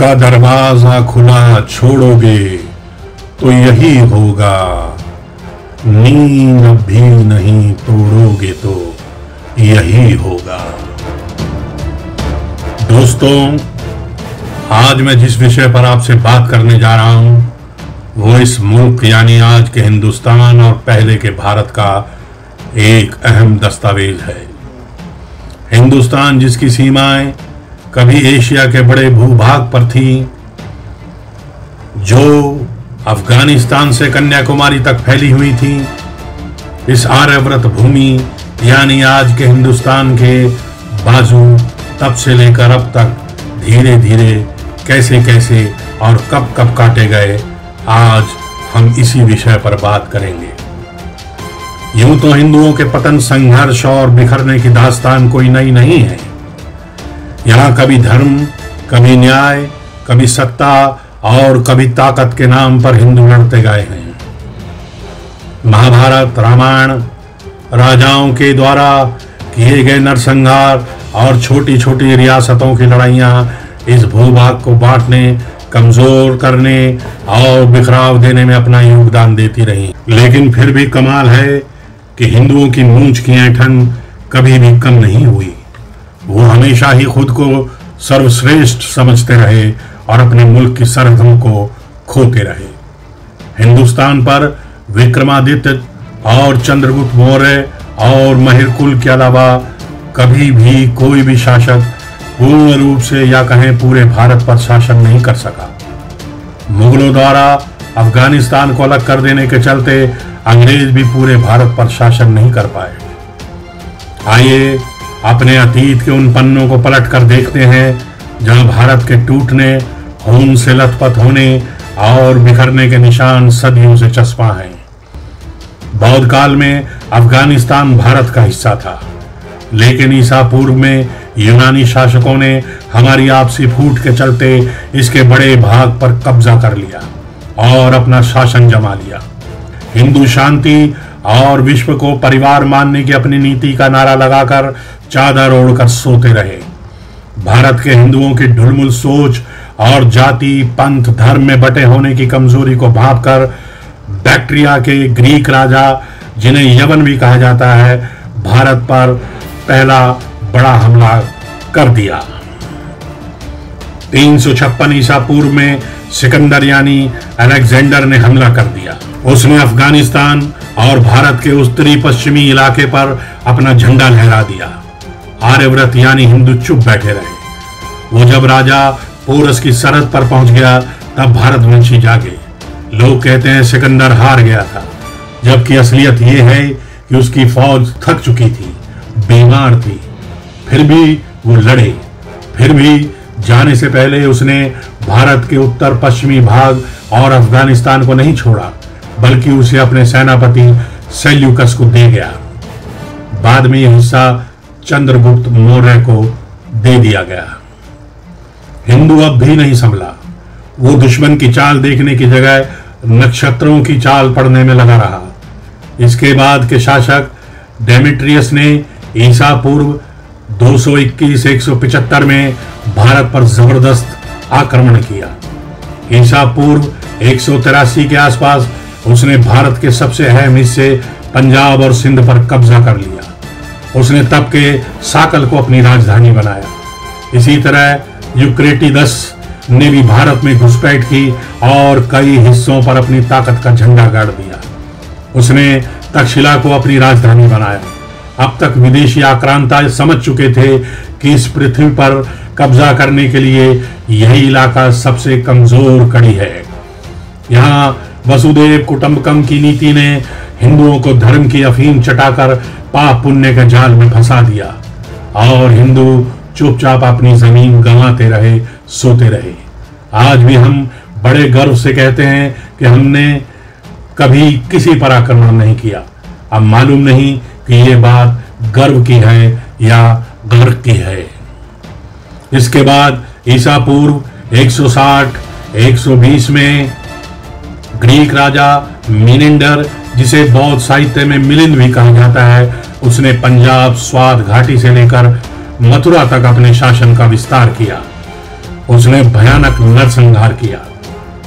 का दरवाजा खुला छोड़ोगे तो यही होगा, नींद भी नहीं तोड़ोगे तो यही होगा। दोस्तों, आज मैं जिस विषय पर आपसे बात करने जा रहा हूं वो इस मुल्क यानी आज के हिंदुस्तान और पहले के भारत का एक अहम दस्तावेज है। हिंदुस्तान जिसकी सीमाएं कभी एशिया के बड़े भूभाग पर थी, जो अफगानिस्तान से कन्याकुमारी तक फैली हुई थी, इस आर्यव्रत भूमि यानी आज के हिंदुस्तान के बाजू तब से लेकर अब तक धीरे धीरे कैसे कैसे और कब कब काटे गए, आज हम इसी विषय पर बात करेंगे। यूं तो हिंदुओं के पतन, संघर्ष और बिखरने की दास्तान कोई नई नहीं है। यहाँ कभी धर्म, कभी न्याय, कभी सत्ता और कभी ताकत के नाम पर हिंदू लड़ते गए हैं। महाभारत, रामायण, राजाओं के द्वारा किए गए नरसंहार और छोटी छोटी रियासतों की लड़ाइयाँ इस भूभाग को बांटने, कमजोर करने और बिखराव देने में अपना योगदान देती रही। लेकिन फिर भी कमाल है कि हिंदुओं की मूंछ की ऐंठन कभी भी कम नहीं हुई। वो हमेशा ही खुद को सर्वश्रेष्ठ समझते रहे और अपने मुल्क की सरहदों को खोते रहे। हिंदुस्तान पर विक्रमादित्य और चंद्रगुप्त मौर्य और महिरकुल के अलावा कभी भी कोई भी शासक पूर्ण रूप से या कहें पूरे भारत पर शासन नहीं कर सका। मुगलों द्वारा अफगानिस्तान को अलग कर देने के चलते अंग्रेज भी पूरे भारत पर शासन नहीं कर पाए। आइए अपने अतीत के उन पन्नों को पलट कर देखते हैं जहां भारत के टूटने, खून से लथपथ होने और बिखरने के निशान सदियों से चस्पा हैं। बौद्ध काल में अफगानिस्तान भारत का हिस्सा था, लेकिन ईसा पूर्व में यूनानी शासकों ने हमारी आपसी फूट के चलते इसके बड़े भाग पर कब्जा कर लिया और अपना शासन जमा लिया। हिंदू शांति और विश्व को परिवार मानने की अपनी नीति का नारा लगाकर चादर ओढ़कर सोते रहे। भारत के हिंदुओं की ढुलमुल सोच और जाति, पंथ, धर्म में बटे होने की कमजोरी को भांपकर बैक्ट्रिया के ग्रीक राजा, जिन्हें यवन भी कहा जाता है, भारत पर पहला बड़ा हमला कर दिया। 356 ईसा पूर्व में सिकंदर यानी अलेक्जेंडर ने हमला कर दिया। उसने अफगानिस्तान और भारत के उत्तरी पश्चिमी इलाके पर अपना झंडा लहरा दिया। आर्यव्रत यानी हिंदू चुप बैठे रहे। वो जब राजा पोरस की सरहद पर पहुंच गया तब भारतवंशी जागे। लोग कहते हैं सिकंदर हार गया था, जबकि असलियत ये है कि उसकी फौज थक चुकी थी, बीमार थी। फिर भी वो लड़े। फिर भी जाने से पहले उसने भारत के उत्तर पश्चिमी भाग और अफगानिस्तान को नहीं छोड़ा, बल्कि उसे अपने सेनापति सेल्यूकस को दे गया। बाद में यह हिस्सा चंद्रगुप्त मौर्य को दे दिया गया। हिंदू अब भी नहीं संभला। वो दुश्मन की चाल देखने की जगह नक्षत्रों की चाल पढ़ने में लगा रहा। इसके बाद के शासक डेमेट्रियस ने ईसा पूर्व 221-175 में भारत पर जबरदस्त आक्रमण किया। ईसा पूर्व 183 के आसपास उसने भारत के सबसे अहम हिस्से पंजाब और सिंध पर कब्जा कर लिया। उसने तब के साकल को अपनी राजधानी बनाया। इसी तरह यूक्रेटिदस ने भी भारत में घुसपैठ की और कई हिस्सों पर अपनी ताकत का झंडा गाड़ दिया। उसने तक्षशिला को अपनी राजधानी बनाया। अब तक विदेशी आक्रांता समझ चुके थे कि इस पृथ्वी पर कब्जा करने के लिए यही इलाका सबसे कमजोर कड़ी है। यहाँ वसुदेव कुटुंबकम की नीति ने हिंदुओं को धर्म की अफीम चटाकर पाप पुण्य के जाल में फंसा दिया और हिंदू चुपचाप अपनी जमीन गंवाते रहे, सोते रहे। आज भी हम बड़े गर्व से कहते हैं कि हमने कभी किसी पर आक्रमण नहीं किया। अब मालूम नहीं कि ये बात गर्व की है या गर्व की है। इसके बाद ईसा पूर्व 160-120 में ग्रीक राजा मिनेंडर, जिसे बौद्ध साहित्य में मिलिंद भी कहा जाता है, उसने पंजाब, स्वात घाटी से लेकर मथुरा तक अपने शासन का विस्तार किया। उसने भयानक नरसंहार किया।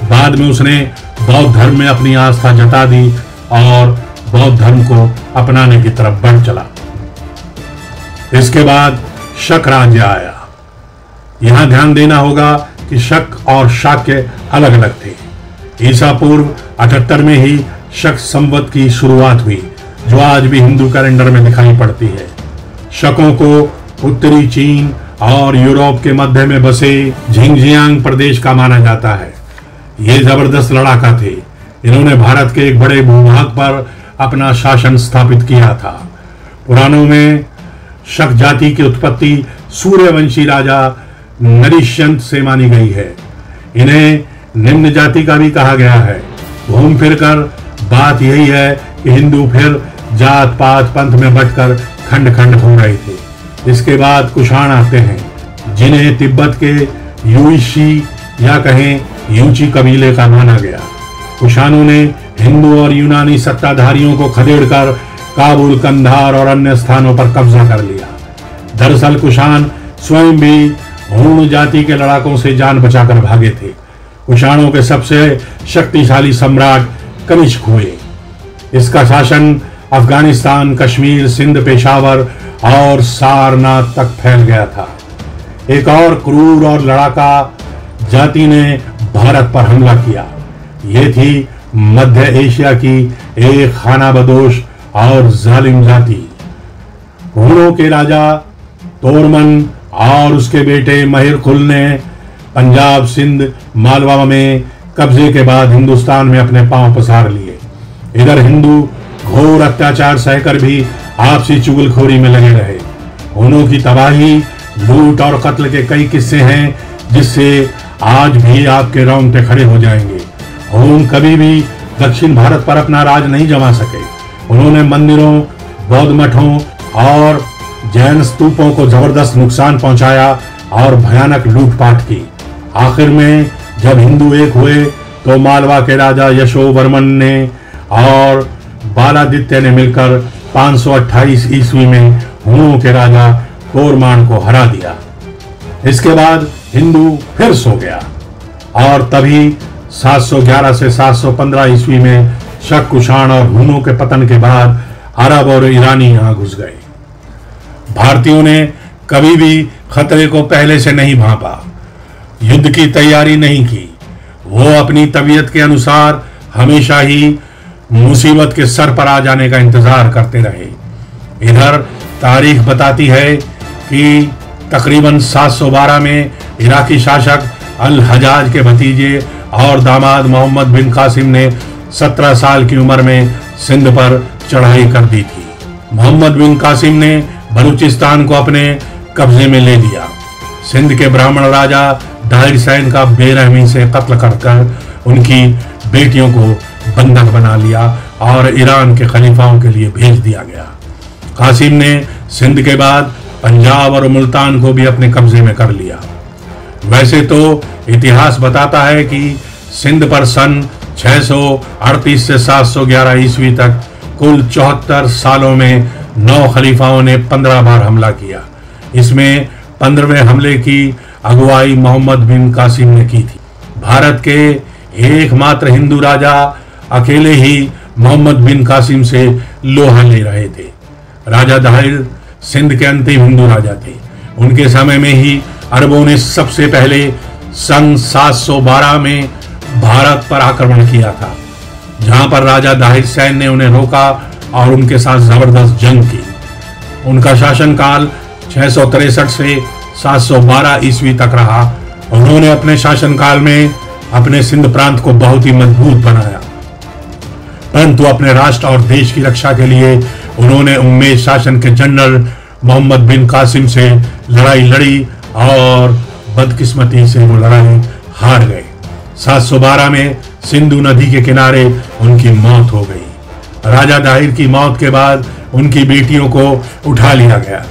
बाद में उसने बौद्ध धर्म में अपनी आस्था जता दी और बौद्ध धर्म को अपनाने की तरफ बढ़ चला। इसके बाद शक राज्य आया। यहां ध्यान देना होगा कि शक और शाक्य अलग अलग थे। ईसा पूर्व 78 में ही शक संवत की शुरुआत हुई, जो आज भी हिंदू कैलेंडर में दिखाई पड़ती है। शकों को उत्तरी चीन और यूरोप के मध्य में बसे झिंगजियांग प्रदेश का माना जाता है। ये जबरदस्त लड़ाका थे। इन्होंने भारत के एक बड़े भूभाग पर अपना शासन स्थापित किया था। पुराणों में शक जाति की उत्पत्ति सूर्यवंशी राजा नरिश्यंत से मानी गई है। इन्हें निम्न जाति का भी कहा गया है। घूम फिर कर बात यही है कि हिंदू फिर जात पात पंथ में बंटकर खंड खंड हो रहे थे। इसके बाद कुषाण आते हैं, जिन्हें तिब्बत के युइशी या कहें यूची कबीले का माना गया। कुषाणों ने हिंदू और यूनानी सत्ताधारियों को खदेड़कर काबुल, कंधार और अन्य स्थानों पर कब्जा कर लिया। दरअसल कुषाण स्वयं भी हूण जाति के लड़ाकों से जान बचाकर भागे थे। कुषाणों के सबसे शक्तिशाली सम्राट कनिष्क हुए। इसका शासन अफगानिस्तान, कश्मीर, सिंध, पेशावर और सारनाथ तक फैल गया था। एक और क्रूर और लड़ाका जाति ने भारत पर हमला किया। ये थी मध्य एशिया की एक खानाबदोश और जालिम जाति। हूणों के राजा तोरमन और उसके बेटे महिरकुल ने पंजाब, सिंध, मालवा में कब्जे के बाद हिंदुस्तान में अपने पांव पसार लिए। इधर हिंदू घोर अत्याचार सहकर भी आपसी चुगलखोरी में लगे रहे। हूणों की तबाही, लूट और कत्ल के कई किस्से हैं जिससे आज भी आपके रोंगटे खड़े हो जाएंगे। हूण कभी भी दक्षिण भारत पर अपना राज नहीं जमा सके। उन्होंने मंदिरों, बौद्ध मठों और जैन स्तूपों को जबरदस्त नुकसान पहुंचाया और भयानक लूटपाट की। आखिर में जब हिंदू एक हुए तो मालवा के राजा यशोवर्मन ने और बालादित्य ने मिलकर 528 ईस्वी में हूणों के राजा कोरमान को हरा दिया। इसके बाद हिंदू फिर सो गया और तभी 711 से 715 ईस्वी में शक, कुषाण और हूणों के पतन के बाद अरब और ईरानी यहां घुस गए। भारतीयों ने कभी भी खतरे को पहले से नहीं भांपा, युद्ध की तैयारी नहीं की। वो अपनी तबीयत के अनुसार हमेशा ही मुसीबत के सर पर आ जाने का इंतजार करते रहे। इधर तारीख बताती है कि तकरीबन 712 में इराकी शासक अल हजाज के भतीजे और दामाद मोहम्मद बिन कासिम ने 17 साल की उम्र में सिंध पर चढ़ाई कर दी थी। मोहम्मद बिन कासिम ने बलूचिस्तान को अपने कब्जे में ले लिया। सिंध के ब्राह्मण राजा दाहिर सैन का बेरहमी से कत्ल कर उनकी बेटियों को बंधक बना लिया और ईरान के खलीफाओं के लिए भेज दिया गया। कासिम ने सिंध के बाद पंजाब और मुल्तान को भी अपने कब्जे में कर लिया। वैसे तो इतिहास बताता है कि सिंध पर सन 638 से 711 ईस्वी तक कुल 74 सालों में 9 खलीफाओं ने 15 बार हमला किया। इसमें 15वें हमले की अगुवाई मोहम्मद बिन कासिम ने की थी। भारत के एकमात्र हिंदू राजा अकेले ही मोहम्मद बिन कासिम से लोहा ले रहे थे। राजा दाहिर सिंध के अंतिम हिंदू राजा थे। उनके समय में ही अरबों ने सबसे पहले सन 712 में भारत पर आक्रमण किया था, जहां पर राजा दाहिर सैन ने उन्हें रोका और उनके साथ जबरदस्त जंग की। उनका शासनकाल 663 से 712 ईस्वी तक रहा। उन्होंने अपने शासनकाल में अपने सिंध प्रांत को बहुत ही मजबूत बनाया, परंतु अपने राष्ट्र और देश की रक्षा के लिए उन्होंने उम्मेद शासन के जनरल मोहम्मद बिन कासिम से लड़ाई लड़ी और बदकिस्मती से वो लड़ाई हार गए। 712 में सिंधु नदी के किनारे उनकी मौत हो गई। राजा दाहिर की मौत के बाद उनकी बेटियों को उठा लिया गया।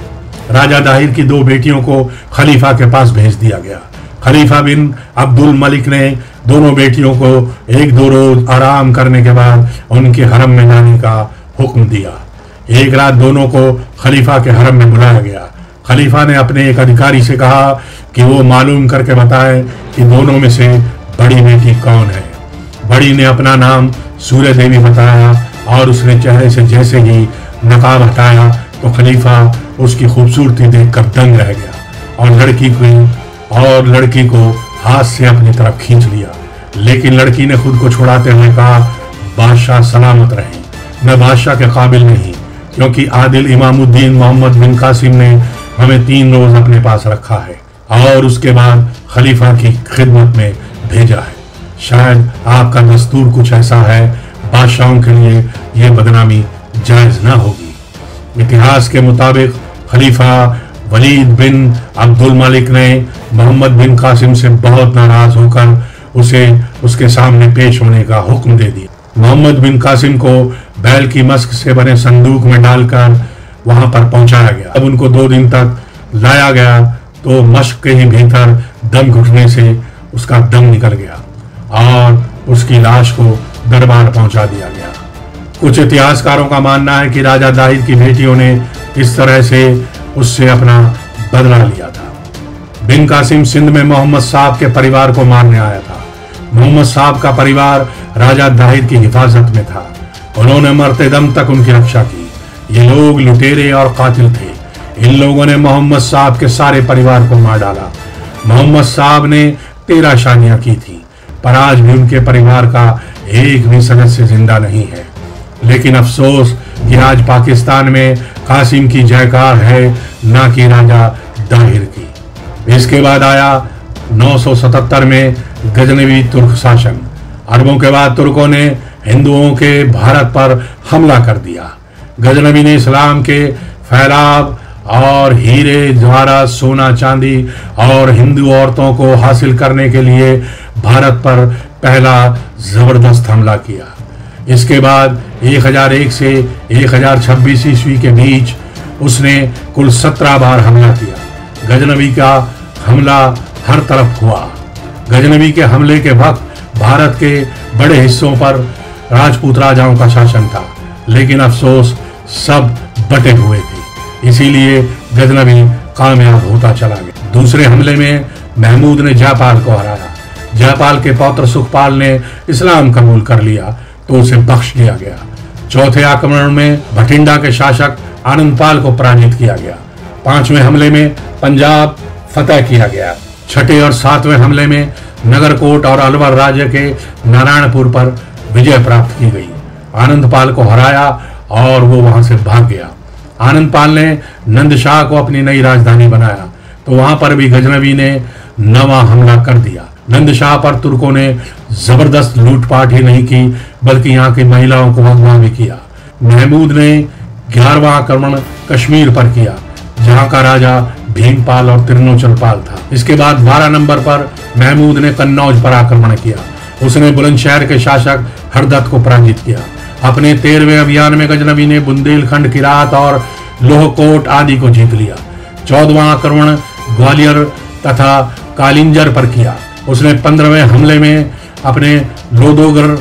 राजा दाहिर की 2 बेटियों को खलीफा के पास भेज दिया गया। खलीफा बिन अब्दुल मलिक ने दोनों बेटियों को 1-2 रोज आराम करने के बाद उनके हरम में लाने का हुक्म दिया। एक रात दोनों को खलीफा के हरम में बुलाया गया। खलीफा ने अपने एक अधिकारी से कहा कि वो मालूम करके बताए कि दोनों में से बड़ी बेटी कौन है। बड़ी ने अपना नाम सूर्य देवी बताया और उसने चेहरे से जैसे ही नकाब हटाया तो खलीफा उसकी खूबसूरती देखकर दंग रह गया और लड़की को हाथ से अपनी तरफ खींच लिया। लेकिन लड़की ने खुद को छुड़ाते हुए कहा, बादशाह सलामत रहे, मैं बादशाह के काबिल नहीं, क्योंकि आदिल इमामुद्दीन मोहम्मद बिन कासिम ने हमें 3 रोज अपने पास रखा है और उसके बाद खलीफा की खिदमत में भेजा है। शायद आपका दस्तूर कुछ ऐसा है, बादशाहों के लिए यह बदनामी जायज ना होगी। इतिहास के मुताबिक खलीफा वलीद बिन अब्दुल मलिक ने मोहम्मद बिन कासिम से बहुत नाराज होकर उसे उसके सामने पेश होने का हुक्म दे दिया। मोहम्मद बिन कासिम को बैल की मस्क से बने संदूक में डालकर वहां पर पहुंचाया गया। अब उनको 2 दिन तक लाया गया तो मश्क के ही भीतर दम घुटने से उसका दम निकल गया और उसकी लाश को दरबार पहुंचा दिया गया। कुछ इतिहासकारों का मानना है कि राजा दाहिर की बेटियों ने इस तरह से उससे अपना बदला लिया था। बिन कासिम सिंध में मोहम्मद साहब के परिवार को मारने आया था। मोहम्मद साहब का परिवार राजा दाहिर की हिफाजत में था। उन्होंने मरते दम तक उनकी रक्षा की। ये लोग लुटेरे और कातिल थे। इन लोगों ने मोहम्मद साहब के सारे परिवार को मार डाला। मोहम्मद साहब ने 13 शादियां की थी, पर आज भी उनके परिवार का एक भी सदस्य जिंदा नहीं है। लेकिन अफसोस कि आज पाकिस्तान में कासिम की जयकार है, ना कि राजा दाहिर की। इसके बाद आया 977 में गजनवी तुर्क शासन। अरबों के बाद तुर्कों ने हिंदुओं के भारत पर हमला कर दिया। गजनवी ने इस्लाम के फैलाव और हीरे द्वारा सोना चांदी और हिंदू औरतों को हासिल करने के लिए भारत पर पहला जबरदस्त हमला किया। इसके बाद 1001 से 1026 ईस्वी के बीच उसने कुल 17 बार हमला किया। गजनवी का हमला हर तरफ हुआ। गजनवी के हमले के वक्त भारत के बड़े हिस्सों पर राजपूत राजाओं का शासन था, लेकिन अफसोस सब बटे हुए थे, इसीलिए गजनवी कामयाब होता चला गया। दूसरे हमले में महमूद ने जयपाल को हराया। जयपाल के पौत्र सुखपाल ने इस्लाम कबूल कर लिया तो उसे बख्श दिया गया। चौथे आक्रमण में भटिंडा के शासक आनंदपाल को पराजित किया गया। 5वें हमले में पंजाब फतह किया गया। 6ठे और 7वें हमले में नगरकोट और अलवर राज्य के नारायणपुर पर विजय प्राप्त की गई। आनंदपाल को हराया और वो वहां से भाग गया। आनंदपाल ने नंदशाह को अपनी नई राजधानी बनाया तो वहां पर भी गजनवी ने नवा हमला कर दिया। नंदशाह पर तुर्कों ने जबरदस्त लूटपाट ही नहीं की, बल्कि यहाँ की महिलाओं को अगवा भी किया। महमूद ने 11वां आक्रमण कश्मीर पर किया, जहाँ का राजा भीमपाल और तिरनोचलपाल था। इसके बाद 12 नंबर पर महमूद ने कन्नौज पर आक्रमण किया। उसने बुलंदशहर के शासक हरदत्त को पराजित किया। अपने 13वें अभियान में गजनवी ने बुंदेलखंड, किरात और लोहकोट आदि को जीत लिया। 14वां आक्रमण ग्वालियर तथा कालिंजर पर किया। उसने 15वें हमले में अपने लोदोगर,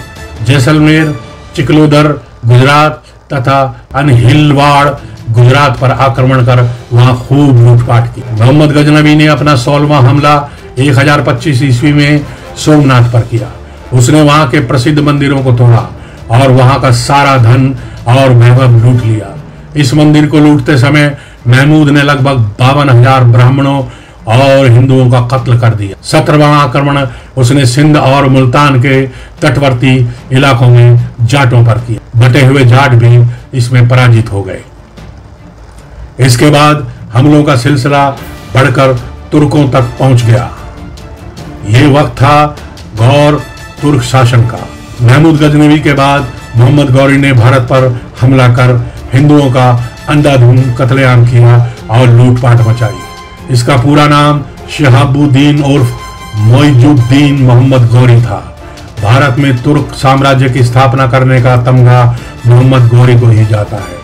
जैसलमेर, चिकलोदर, गुजरात तथा अनहिलवाड़ गुजरात पर आक्रमण कर वहां खूब लूटपाट की। मोहम्मद गजनवी ने अपना 16वां हमला 1025 ईस्वी में सोमनाथ पर किया। उसने वहां के प्रसिद्ध मंदिरों को तोड़ा और वहां का सारा धन और वैभव लूट लिया। इस मंदिर को लूटते समय महमूद ने लगभग 52,000 ब्राह्मणों और हिंदुओं का कत्ल कर दिया। 17वां आक्रमण उसने सिंध और मुल्तान के तटवर्ती इलाकों में जाटों पर किया। बटे हुए जाट भी इसमें पराजित हो गए। इसके बाद हमलों का सिलसिला बढ़कर तुर्कों तक पहुंच गया। ये वक्त था गौर तुर्क शासन का। महमूद गजनवी के बाद मोहम्मद गौरी ने भारत पर हमला कर हिंदुओं का अंधाधुंध कत्लेआम किया और लूटपाट मचाई। इसका पूरा नाम शहाबुद्दीन उर्फ मोइजुद्दीन मोहम्मद गौरी था। भारत में तुर्क साम्राज्य की स्थापना करने का तमगा मोहम्मद गौरी को ही जाता है।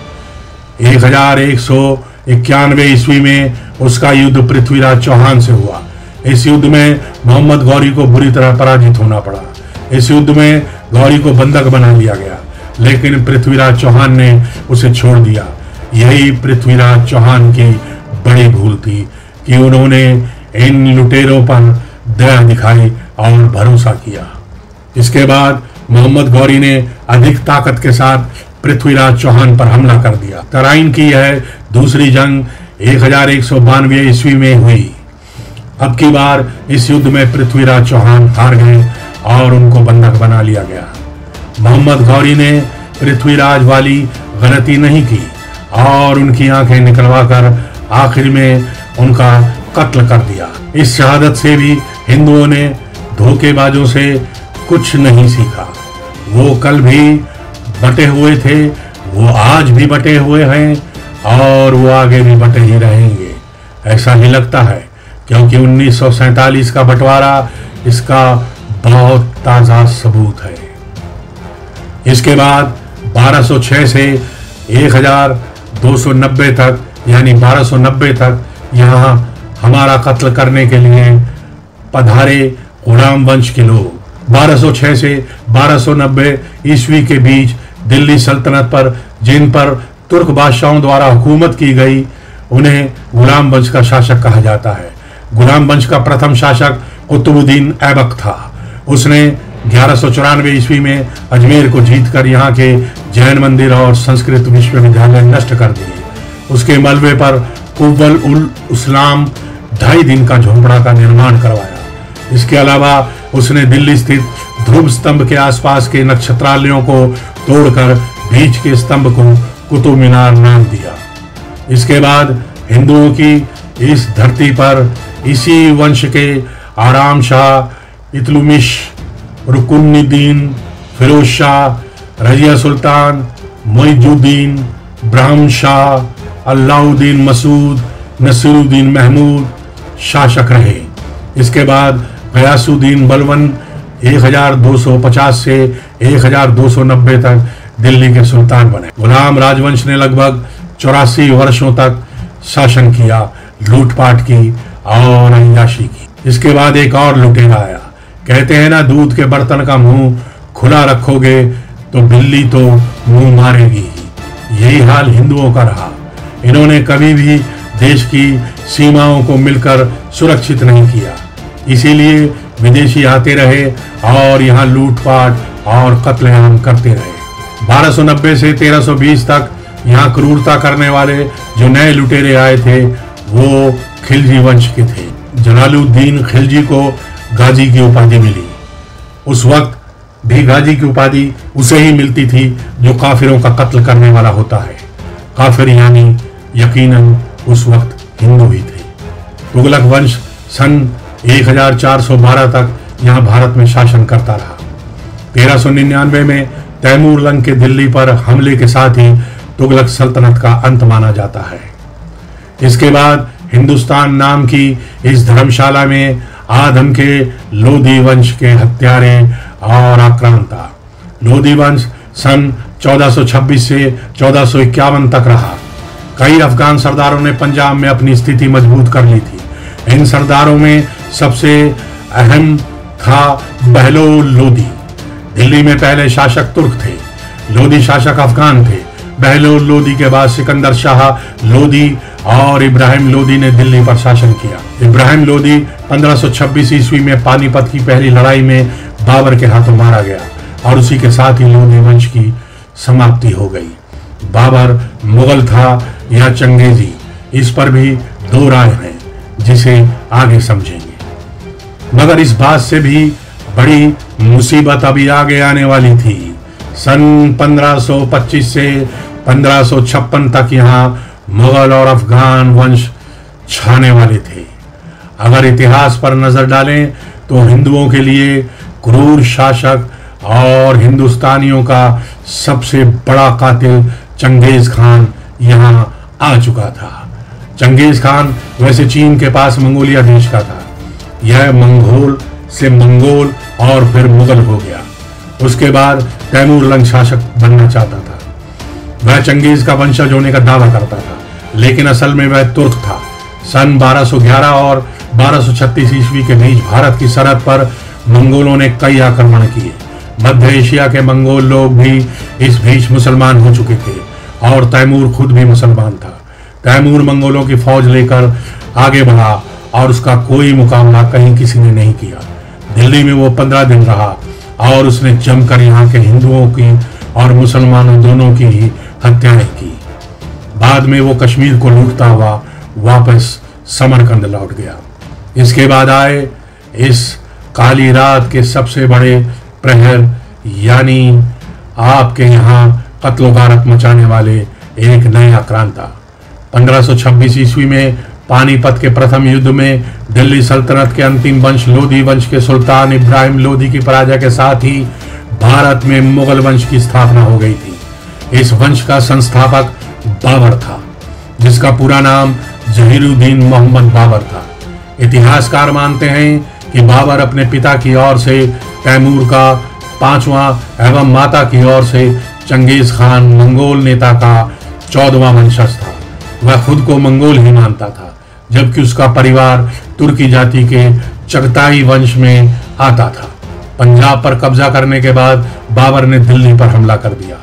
1191 ईस्वी में उसका युद्ध पृथ्वीराज चौहान से हुआ। इस युद्ध में मोहम्मद गौरी को बुरी तरह पराजित होना पड़ा। इस युद्ध में गौरी को बंधक बना लिया गया, लेकिन पृथ्वीराज चौहान ने उसे छोड़ दिया। यही पृथ्वीराज चौहान की बड़ी भूल थी कि उन्होंने इन लुटेरों पर दया दिखाई और भरोसा किया। इसके बाद मोहम्मद गौरी ने अधिक ताकत के साथ पृथ्वीराज चौहान पर हमला कर दिया। तराइन की यह दूसरी जंग 1192 ईस्वी में हुई। अब की बार इस युद्ध में पृथ्वीराज चौहान हार गए और उनको बंधक बना लिया गया। मोहम्मद गौरी ने पृथ्वीराज वाली गलती नहीं की और उनकी आंखें निकलवाकर आखिर में उनका कत्ल कर दिया। इस शहादत से भी हिंदुओं ने धोखेबाजों से कुछ नहीं सीखा। वो कल भी बटे हुए थे, वो आज भी बटे हुए हैं और वो आगे भी बटे ही रहेंगे। ऐसा ही लगता है क्योंकि 1947 का बंटवारा इसका बहुत ताजा सबूत है। इसके बाद 1206 से 1290 तक यानी 1290 तक यहाँ हमारा कत्ल करने के लिए पधारे गुलाम वंश के लोग। 1206 से 1290 ईस्वी के बीच दिल्ली सल्तनत पर जिन पर तुर्क बादशाहों द्वारा हुकूमत की गई उन्हें गुलाम वंश का शासक कहा जाता है। गुलाम वंश का प्रथम शासक कुतुबुद्दीन ऐबक था। उसने 1194 ईस्वी में अजमेर को जीतकर यहाँ के जैन मंदिर और संस्कृत विश्वविद्यालय नष्ट कर दिए। उसके मलबे पर कुव्वल उल इस्लाम 2.5 दिन का झोंपड़ा का निर्माण करवाया। इसके अलावा उसने दिल्ली स्थित ध्रुव स्तंभ के आसपास के नक्षत्रालयों को तोड़कर बीच के स्तंभ को कुतुब मीनार नाम दिया। इसके बाद हिंदुओं की इस धरती पर इसी वंश के आराम शाह, इतलुमिश, रुकुनुद्दीन, फिरोज शाह, रजिया सुल्तान, मुइजुद्दीन, ब्रह्म शाह, अलाउद्दीन मसूद, नसीरुद्दीन महमूद शासक रहे। इसके बाद गयासुद्दीन बलबन 1250 से 1290 तक दिल्ली के सुल्तान बने। गुलाम राजवंश ने लगभग 84 वर्षों तक शासन किया, लूटपाट की और अय्याशी की। इसके बाद एक और लुटेरा आया। कहते हैं ना, दूध के बर्तन का मुंह खुला रखोगे तो बिल्ली तो मुंह मारेगी ही। यही हाल हिंदुओं का रहा। इन्होंने कभी भी देश की सीमाओं को मिलकर सुरक्षित नहीं किया, इसीलिए विदेशी आते रहे और यहाँ लूटपाट और कत्लेआम करते रहे। 1290 से 1320 तक यहाँ क्रूरता करने वाले जो नए लुटेरे आए थे वो खिलजी वंश के थे। जलालुद्दीन खिलजी को गाजी की उपाधि मिली। उस वक्त भी गाजी की उपाधि उसे ही मिलती थी जो काफिरों का कत्ल करने वाला होता है। काफिर यानी यकीनन उस वक्त हिंदू ही थे। तुगलक वंश सन 1412 तक यहाँ भारत में शासन करता रहा। 1399 में तैमूर लंग के दिल्ली पर हमले के साथ ही तुगलक सल्तनत का अंत माना जाता है। इसके बाद हिंदुस्तान नाम की इस धर्मशाला में आदम के लोधी वंश के हत्यारे और आक्रांता। लोधी वंश सन 1426 से 1451 तक रहा। कई अफगान सरदारों ने पंजाब में अपनी स्थिति मजबूत कर ली थी। इन सरदारों में सबसे अहम था बहलोल लोधी। दिल्ली में पहले शासक तुर्क थे, लोधी शासक अफगान थे। बहलोल लोधी के बाद सिकंदर शाह लोधी और इब्राहिम लोधी ने दिल्ली पर शासन किया। इब्राहिम लोधी 1526 ईस्वी में पानीपत की पहली लड़ाई में बाबर के हाथों मारा गया और उसी के साथ ही लोधी वंश की समाप्ति हो गई। बाबर मुगल था या चंगेजी, इस पर भी दो राय हैं जिसे आगे समझेंगे। मगर इस बात से भी बड़ी मुसीबत अभी आगे आने वाली थी। सन 1525 से 1556 तक यहाँ मुगल और अफगान वंश छाने वाले थे। अगर इतिहास पर नजर डालें तो हिंदुओं के लिए क्रूर शासक और हिंदुस्तानियों का सबसे बड़ा कातिल चंगेज खान यहाँ आ चुका था। चंगेज खान वैसे चीन के पास मंगोलिया देश का था। यह मंगोल से मंगोल और फिर मुगल हो गया। उसके बाद तैमूर लंग शासक बनना चाहता था। वह चंगेज का वंशज होने का दावा करता था, लेकिन असल में वह तुर्क था। सन 1211 और 1236 ईस्वी के बीच भारत की सरहद पर मंगोलों ने कई आक्रमण किए। मध्य एशिया के मंगोल लोग भी इस बीच मुसलमान हो चुके थे और तैमूर खुद भी मुसलमान था। तैमूर मंगोलों की फौज लेकर आगे बढ़ा और उसका कोई मुकाबला कहीं किसी ने नहीं किया। दिल्ली में वो 15 दिन रहा और उसने जमकर यहाँ के हिंदुओं की और मुसलमानों दोनों की ही हत्याएं की। बाद में वो कश्मीर को लूटता हुआ वापस समरकंद लौट गया। इसके बाद आए इस काली रात के सबसे बड़े प्रहर, यानी आपके यहाँ कत्लो गारत मचाने वाले एक नए आक्रांता। 1526 ईस्वी में पानीपत के प्रथम युद्ध में दिल्ली सल्तनत के अंतिम वंश लोधी वंश के सुल्तान इब्राहिम लोधी की पराजय के साथ ही भारत में मुगल वंश की स्थापना हो गई थी। इस वंश का संस्थापक बाबर था, जिसका पूरा नाम जहीरुद्दीन मोहम्मद बाबर था। इतिहासकार मानते हैं कि बाबर अपने पिता की ओर से तैमूर का 5वां एवं माता की ओर से चंगेज खान मंगोल नेता का 14वां वंशज था। वह खुद को मंगोल ही मानता था, जबकि उसका परिवार तुर्की जाति के चगताई वंश में आता था। पंजाब पर कब्जा करने के बाद बाबर ने दिल्ली पर हमला कर दिया।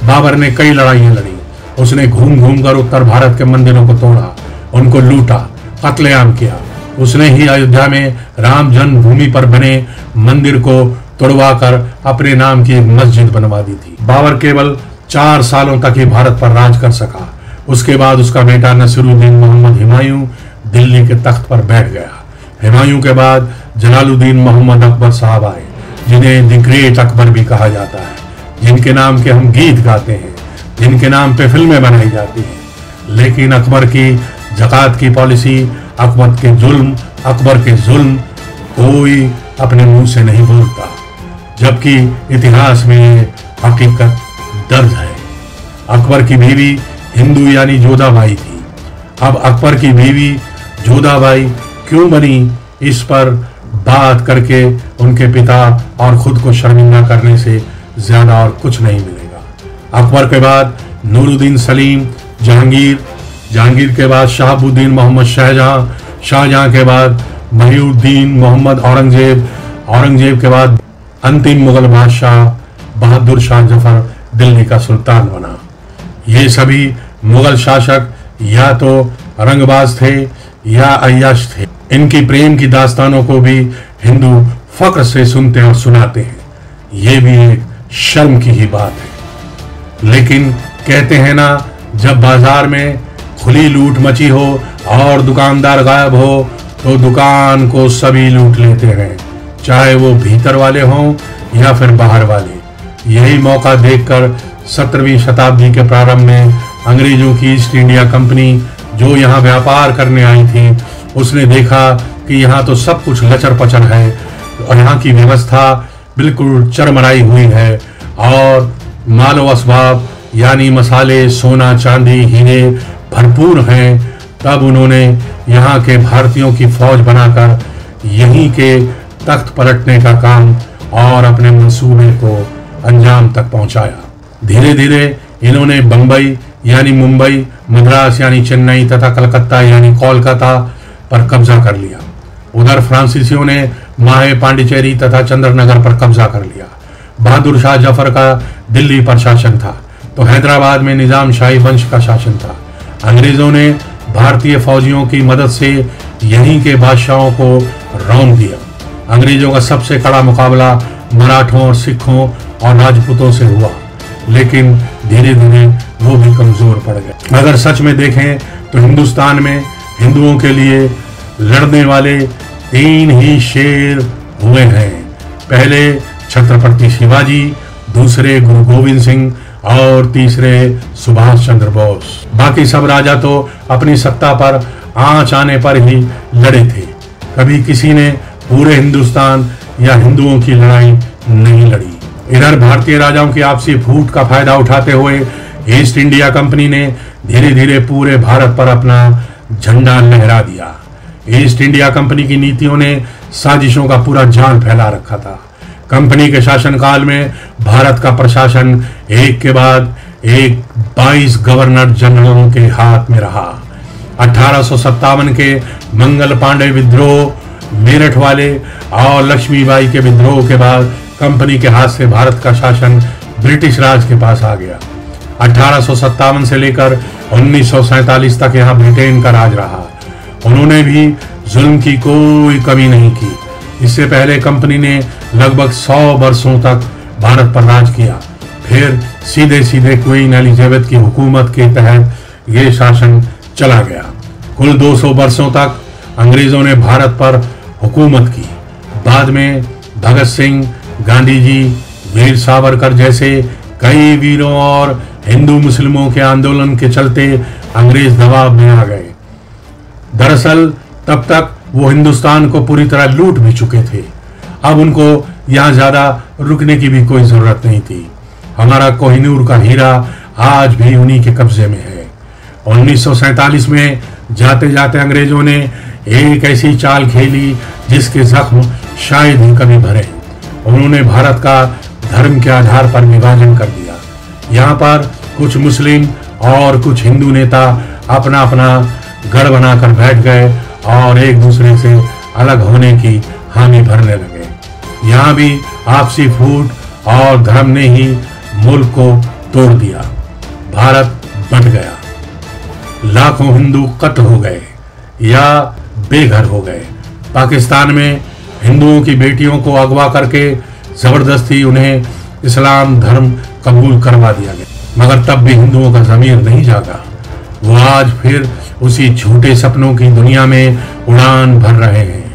बाबर ने कई लड़ाइयां लड़ी। उसने घूम घूम कर उत्तर भारत के मंदिरों को तोड़ा, उनको लूटा, कत्लेआम किया। उसने ही अयोध्या में राम जन्मभूमि पर बने मंदिर को तोड़वाकर अपने नाम की एक मस्जिद बनवा दी थी। बाबर केवल 4 सालों तक ही भारत पर राज कर सका। उसके बाद उसका बेटा नसीरुद्दीन मोहम्मद हुमायूं दिल्ली के तख्त पर बैठ गया। हुमायूं के बाद जलालुद्दीन मोहम्मद अकबर साहब आए, जिन्हें द ग्रेट अकबर भी कहा जाता है, जिनके नाम के हम गीत गाते हैं, जिनके नाम पे फिल्में बनाई जाती हैं। लेकिन अकबर की ज़कात की पॉलिसी, अकबर के जुल्म कोई अपने मुंह से नहीं बोलता, जबकि इतिहास में ये हकीकत दर्ज है। अकबर की बीवी हिंदू यानी जोधाबाई थी। अब अकबर की बीवी जोधाबाई क्यों बनी, इस पर बात करके उनके पिता और खुद को शर्मिंदा करने से ज्यादा और कुछ नहीं मिलेगा। अकबर के बाद नूरुद्दीन सलीम, जहांगीर के बाद शहाबुद्दीन मोहम्मद शाहजहां, शाहजहां के बाद महिउद्दीन मोहम्मद औरंगजेब के बाद अंतिम मुगल बादशाह बहादुर शाह जफर दिल्ली का सुल्तान बना। ये सभी मुगल शासक या तो रंगबाज थे या अय्याश थे। इनकी प्रेम की दास्तानों को भी हिंदू फक्र से सुनते और सुनाते हैं। ये भी एक शर्म की ही बात है। लेकिन कहते हैं ना, जब बाजार में खुली लूट मची हो और दुकानदार गायब हो तो दुकान को सभी लूट लेते हैं, चाहे वो भीतर वाले हों या फिर बाहर वाले। यही मौका देखकर 17वीं शताब्दी के प्रारंभ में अंग्रेजों की ईस्ट इंडिया कंपनी जो यहाँ व्यापार करने आई थी, उसने देखा कि यहाँ तो सब कुछ लचर पचर है और यहाँ की व्यवस्था बिल्कुल चरमराई हुई है और मालो असबाब यानी मसाले, सोना, चांदी, हीरे भरपूर हैं। तब उन्होंने यहाँ के भारतीयों की फौज बनाकर यहीं के तख्त पलटने का काम और अपने मंसूबे को अंजाम तक पहुंचाया। धीरे धीरे इन्होंने बंबई यानी मुंबई, मद्रास यानी चेन्नई तथा कलकत्ता यानी कोलकाता पर कब्जा कर लिया। उधर फ्रांसीसियों ने माहे, पांडिचेरी तथा चंद्रनगर पर कब्जा कर लिया। बहादुर शाह जफर का दिल्ली पर शासन था तो हैदराबाद में निजाम शाही वंश का शासन था। अंग्रेजों ने भारतीय फौजियों की मदद से यहीं के बादशाहों को रौंद दिया। अंग्रेजों का सबसे कड़ा मुकाबला मराठों, सिखों और राजपूतों से हुआ, लेकिन धीरे धीरे वो भी कमजोर पड़ गए। अगर सच में देखें तो हिंदुस्तान में हिंदुओं के लिए लड़ने वाले 3 ही शेर हुए हैं। पहले छत्रपति शिवाजी, दूसरे गुरु गोविंद सिंह और तीसरे सुभाष चंद्र बोस। बाकी सब राजा तो अपनी सत्ता पर आंच आने पर ही लड़े थे, कभी किसी ने पूरे हिंदुस्तान या हिंदुओं की लड़ाई नहीं लड़ी। इधर भारतीय राजाओं की आपसी फूट का फायदा उठाते हुए ईस्ट इंडिया कंपनी ने धीरे धीरे पूरे भारत पर अपना झंडा लहरा दिया। ईस्ट इंडिया कंपनी की नीतियों ने साजिशों का पूरा जाल फैला रखा था। कंपनी के शासनकाल में भारत का प्रशासन एक के बाद एक 22 गवर्नर जनरलों के हाथ में रहा। 1857 के मंगल पांडे विद्रोह, मेरठ वाले और लक्ष्मीबाई के विद्रोह के बाद कंपनी के हाथ से भारत का शासन ब्रिटिश राज के पास आ गया। 1857 से लेकर 1947 तक यहाँ ब्रिटेन का राज रहा। उन्होंने भी जुल्म की कोई कमी नहीं की। इससे पहले कंपनी ने लगभग 100 वर्षों तक भारत पर राज किया। फिर सीधे सीधे क्वीन एलिजाबेथ की हुकूमत के तहत ये शासन चला गया। कुल 200 वर्षों तक अंग्रेजों ने भारत पर हुकूमत की। बाद में भगत सिंह, गांधी जी, वीर सावरकर जैसे कई वीरों और हिंदू मुस्लिमों के आंदोलन के चलते अंग्रेज दबाव में आ गए। दरअसल तब तक वो हिंदुस्तान को पूरी तरह लूट भी चुके थे। अब उनको यहाँ ज्यादा रुकने की भी कोई जरूरत नहीं थी। हमारा कोहिनूर का हीरा आज भी उन्हीं के कब्जे में है। 1947 में जाते जाते अंग्रेजों ने एक ऐसी चाल खेली जिसके जख्म शायद ही कभी भरे। उन्होंने भारत का धर्म के आधार पर विभाजन कर दिया। यहाँ पर कुछ मुस्लिम और कुछ हिंदू नेता अपना अपना गढ़ बनाकर बैठ गए और एक दूसरे से अलग होने की हामी भरने लगे। यहाँ भी आपसी फूट और धर्म ने ही मुल्क को तोड़ दिया। भारत बंट गया। लाखों हिंदू कत्ल हो गए या बेघर हो गए। पाकिस्तान में हिंदुओं की बेटियों को अगवा करके जबरदस्ती उन्हें इस्लाम धर्म कबूल करवा दिया गया। मगर तब भी हिंदुओं का ज़मीर नहीं जागा। वो आज फिर उसी झूठे सपनों की दुनिया में उड़ान भर रहे हैं।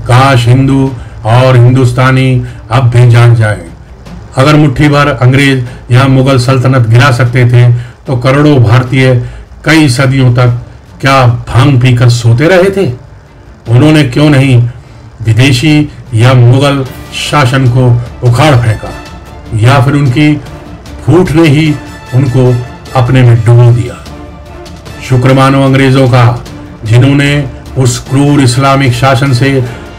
काश हिंदू और हिंदुस्तानी अब भी जाग जाए। अगर मुट्ठी भर अंग्रेज यहाँ मुगल सल्तनत गिरा सकते थे तो करोड़ों भारतीय कई सदियों तक क्या भांग पीकर सोते रहे थे? उन्होंने क्यों नहीं विदेशी या मुगल शासन को उखाड़ फेंका, या फिर उनकी फूट ने ही उनको अपने में डुबो दिया। शुक्र मानो अंग्रेजों का, जिन्होंने उस क्रूर इस्लामिक शासन से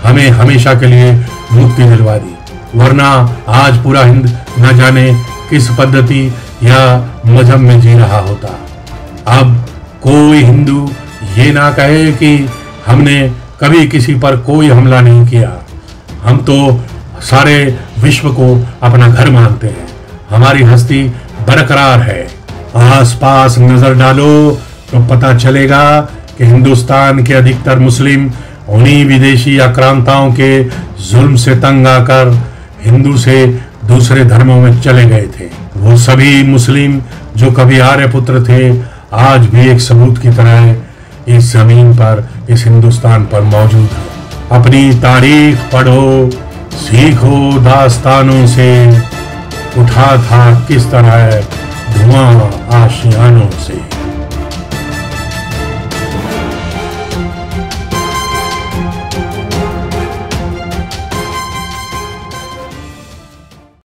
हमें हमेशा के लिए मुक्ति दिलवा दी। वरना आज पूरा हिंद न जाने किस पद्धति या मजहब में जी रहा होता। अब कोई हिंदू ये ना कहे कि हमने कभी किसी पर कोई हमला नहीं किया। हम तो सारे विश्व को अपना घर मानते हैं। हमारी हस्ती बरकरार है। आसपास नजर डालो तो पता चलेगा कि हिंदुस्तान के अधिकतर मुस्लिम उन्हीं विदेशी आक्रांताओं के जुल्म से तंग आकर हिंदू से दूसरे धर्मों में चले गए थे। वो सभी मुस्लिम जो कभी आर्यपुत्र थे आज भी एक सबूत की तरह इस जमीन पर, इस हिंदुस्तान पर मौजूद है। अपनी तारीख पढ़ो, सीखो दास्तानों से, उठा था किस तरह धुआं आशियानों से।